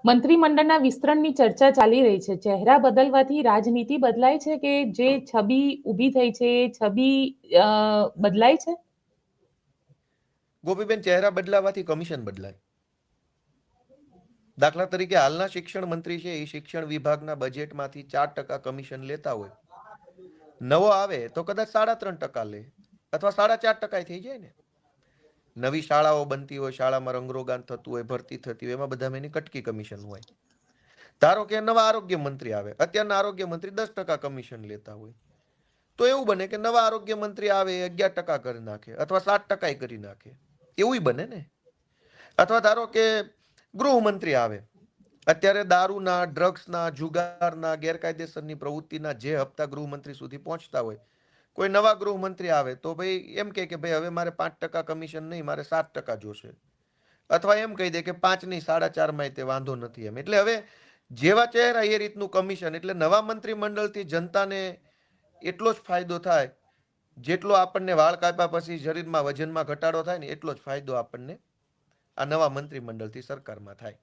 મંત્રીમંડળના વિસ્તરણની ચર્ચા ચાલી રહી છે. ચહેરા બદલવાથી રાજનીતિ બદલાય છે કે જે છબી ઊભી થઈ છે એ છબી બદલાય છે? ગોપીબેન, ચહેરા બદલાવાથી કમિશન બદલાય. દાખલા તરીકે હાલના શિક્ષણ મંત્રી છે એ શિક્ષણ વિભાગના બજેટમાંથી 4% કમિશન લેતા હોય. નવો આવે તો કદાચ 3.5% લે અથવા 4.5% થઈ જાય ને. નવી શાળાઓ બનતી હોય, શાળામાં રંગરોગાન થતું હોય, ભરતી થતી હોય, એમાં બધામાં એની કટકી કમિશન હોય. ધારો કે નવા આરોગ્ય મંત્રી આવે, અત્યારના આરોગ્ય મંત્રી 10% કમિશન લેતા હોય, તો એવું બને કે નવા આરોગ્ય મંત્રી આવે 11% કરી નાખે અથવા 7% કરી નાખે, એવું બને ને. અથવા ધારો કે ગૃહમંત્રી આવે, અત્યારે દારૂના, ડ્રગ્સના, જુગારના, ગેરકાયદેસરની પ્રવૃત્તિના જે હપ્તા ગૃહમંત્રી સુધી પહોંચતા હોય, કોઈ નવા ગૃહમંત્રી આવે તો ભાઈ એમ કે ભાઈ હવે મારે 5% કમિશન નહીં, મારે 7% જોશે. અથવા એમ કહી દે કે 5 નહીં 4.5 તે વાંધો નથી એમ. એટલે હવે જેવા ચહેરા એ રીતનું કમિશન. એટલે નવા મંત્રીમંડળથી જનતાને એટલો જ ફાયદો થાય જેટલો આપણને વાળ કાપ્યા પછી શરીરમાં વજનમાં ઘટાડો થાય ને એટલો જ ફાયદો આપણને આ નવા મંત્રીમંડળથી સરકારમાં થાય.